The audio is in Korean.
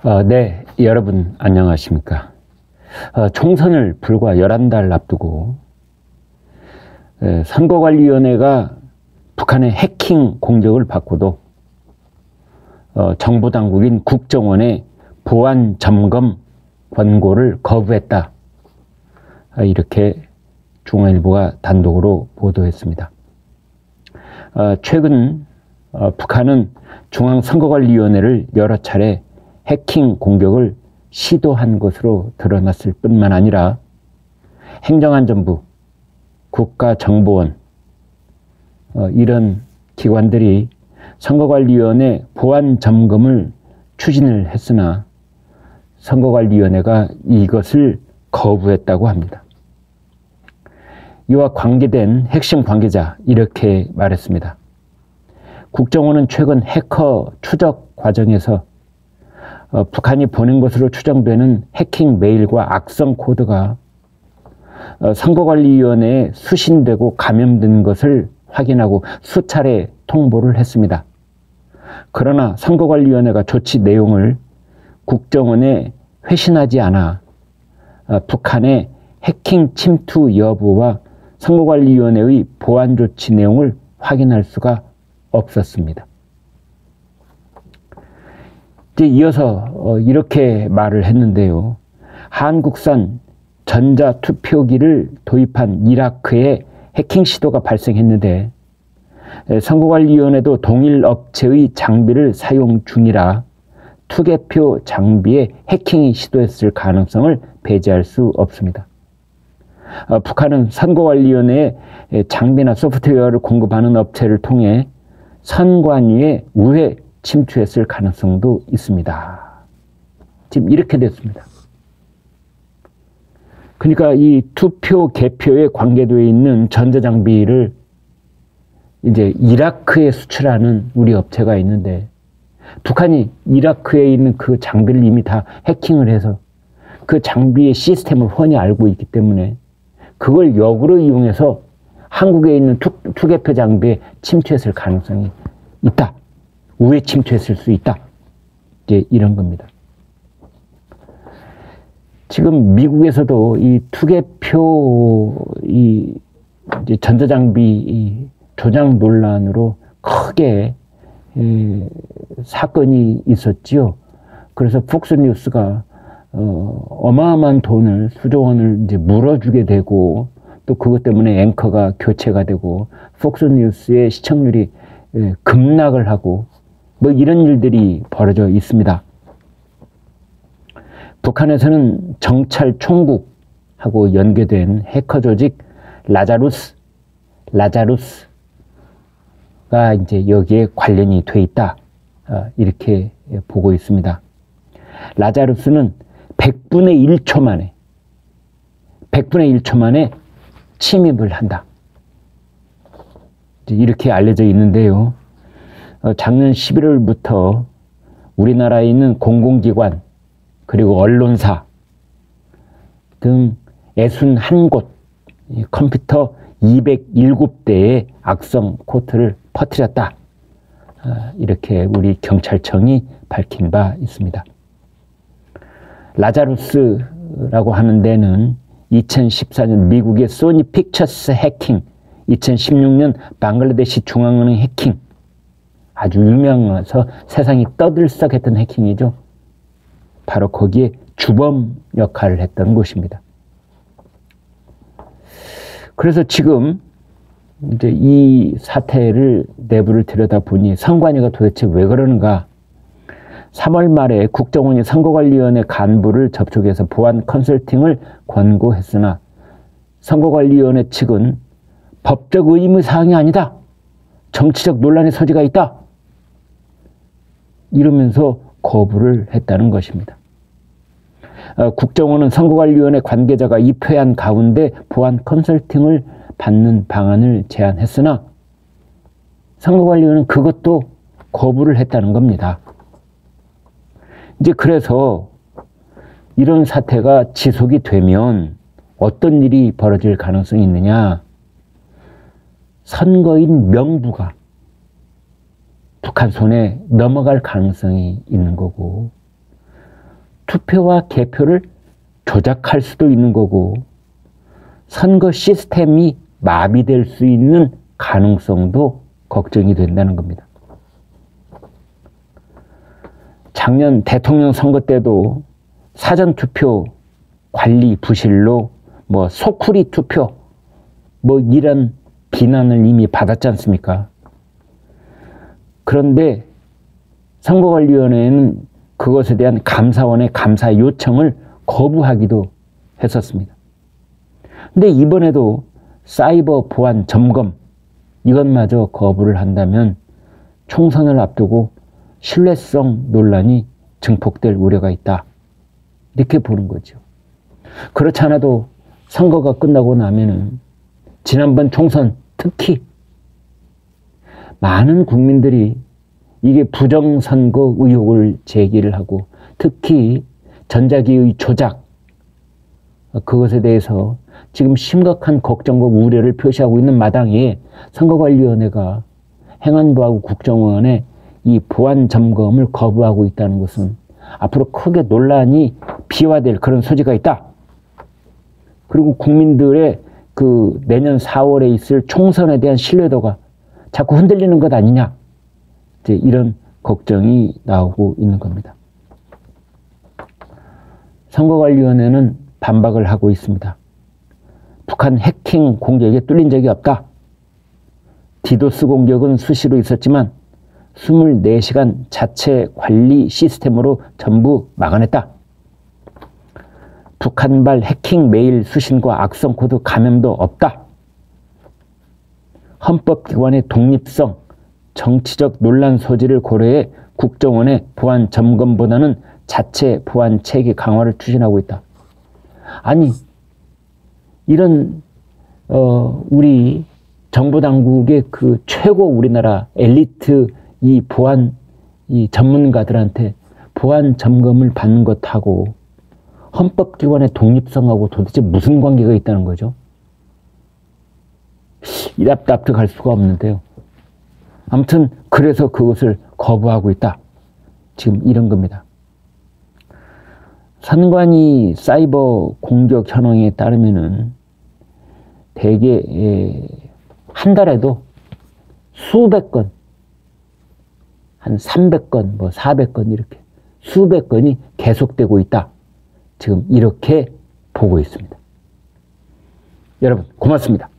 네, 여러분 안녕하십니까. 총선을 불과 11달 앞두고 선거관리위원회가 북한의 해킹 공격을 받고도 정보당국인 국정원의 보안 점검 권고를 거부했다. 이렇게 중앙일보가 단독으로 보도했습니다. 최근 북한은 중앙선거관리위원회를 여러 차례 해킹 공격을 시도한 것으로 드러났을 뿐만 아니라 행정안전부, 국가정보원 이런 기관들이 선거관리위원회 보안 점검을 추진을 했으나 선거관리위원회가 이것을 거부했다고 합니다. 이와 관계된 핵심 관계자 이렇게 말했습니다. 국정원은 최근 해커 추적 과정에서 북한이 보낸 것으로 추정되는 해킹 메일과 악성 코드가 선거관리위원회에 수신되고 감염된 것을 확인하고 수차례 통보를 했습니다. 그러나 선거관리위원회가 조치 내용을 국정원에 회신하지 않아 북한의 해킹 침투 여부와 선거관리위원회의 보안 조치 내용을 확인할 수가 없었습니다. 이제 이어서 이렇게 말을 했는데요. 한국산 전자투표기를 도입한 이라크에 해킹 시도가 발생했는데 선거관리위원회도 동일 업체의 장비를 사용 중이라 투개표 장비에 해킹이 시도했을 가능성을 배제할 수 없습니다. 북한은 선거관리위원회에 장비나 소프트웨어를 공급하는 업체를 통해 선관위에 우회 침투했을 가능성도 있습니다. 지금 이렇게 됐습니다. 그러니까 이 투표 개표에 관계되어 있는 전자장비를 이제 이라크에 수출하는 우리 업체가 있는데 북한이 이라크에 있는 그 장비를 이미 다 해킹을 해서 그 장비의 시스템을 훤히 알고 있기 때문에 그걸 역으로 이용해서 한국에 있는 투개표 장비에 침투했을 가능성이 있다. 우회 침투했을 수 있다. 이제 이런 겁니다. 지금 미국에서도 이 투개표 이제 전자장비 조작 논란으로 크게 사건이 있었지요. 그래서 폭스뉴스가 어마어마한 돈을 수조 원을 이제 물어주게 되고 또 그것 때문에 앵커가 교체가 되고 폭스뉴스의 시청률이 급락을 하고 뭐 이런 일들이 벌어져 있습니다. 북한에서는 정찰 총국하고 연계된 해커 조직 라자루스가 이제 여기에 관련이 돼 있다. 이렇게 보고 있습니다. 라자루스는 100분의 1초 만에 침입을 한다. 이렇게 알려져 있는데요. 작년 11월부터 우리나라에 있는 공공기관 그리고 언론사 등 61곳 컴퓨터 207대의 악성 코드를 퍼뜨렸다. 이렇게 우리 경찰청이 밝힌 바 있습니다. 라자루스라고 하는 데는 2014년 미국의 소니 픽처스 해킹, 2016년 방글라데시 중앙은행 해킹, 아주 유명해서 세상이 떠들썩했던 해킹이죠. 바로 거기에 주범 역할을 했던 곳입니다. 그래서 지금 이제 이 사태를 내부를 들여다보니 선관위가 도대체 왜 그러는가? 3월 말에 국정원이 선거관리위원회 간부를 접촉해서 보안 컨설팅을 권고했으나 선거관리위원회 측은 법적 의무사항이 아니다. 정치적 논란의 소지가 있다. 이러면서 거부를 했다는 것입니다. 국정원은 선거관리위원회 관계자가 입회한 가운데 보안 컨설팅을 받는 방안을 제안했으나 선거관리위원회는 그것도 거부를 했다는 겁니다. 이제 그래서 이런 사태가 지속이 되면 어떤 일이 벌어질 가능성이 있느냐? 선거인 명부가 북한 손에 넘어갈 가능성이 있는 거고 투표와 개표를 조작할 수도 있는 거고 선거 시스템이 마비될 수 있는 가능성도 걱정이 된다는 겁니다. 작년 대통령 선거 때도 사전투표 관리 부실로 소쿠리 투표 이런 비난을 이미 받았지 않습니까? 그런데 선거관리위원회는 그것에 대한 감사원의 감사 요청을 거부하기도 했었습니다. 근데 이번에도 사이버 보안 점검 이것마저 거부를 한다면 총선을 앞두고 신뢰성 논란이 증폭될 우려가 있다. 이렇게 보는 거죠. 그렇지 않아도 선거가 끝나고 나면은 지난번 총선 특히 많은 국민들이 이게 부정선거 의혹을 제기를 하고 특히 전자기의 조작 그것에 대해서 지금 심각한 걱정과 우려를 표시하고 있는 마당에 선거관리위원회가 행안부하고 국정원의 이 보안 점검을 거부하고 있다는 것은 앞으로 크게 논란이 비화될 그런 소지가 있다. 그리고 국민들의 그 내년 4월에 있을 총선에 대한 신뢰도가 자꾸 흔들리는 것 아니냐. 이제 이런 걱정이 나오고 있는 겁니다. 선거관리위원회는 반박을 하고 있습니다. 북한 해킹 공격에 뚫린 적이 없다. 디도스 공격은 수시로 있었지만 24시간 자체 관리 시스템으로 전부 막아냈다. 북한발 해킹 메일 수신과 악성 코드 감염도 없다. 헌법기관의 독립성, 정치적 논란 소지를 고려해 국정원의 보안 점검보다는 자체 보안 체계 강화를 추진하고 있다. 아니, 이런 우리 정부 당국의 그 최고 우리나라 엘리트 이 보안 이 전문가들한테 보안 점검을 받는 것하고 헌법기관의 독립성하고 도대체 무슨 관계가 있다는 거죠? 납득할 수가 없는데요. 아무튼 그래서 그것을 거부하고 있다. 지금 이런 겁니다. 선관위 사이버 공격 현황에 따르면은 대개 한 달에도 수백 건, 한 300건, 400건 이렇게 수백 건이 계속되고 있다. 지금 이렇게 보고 있습니다. 여러분 고맙습니다.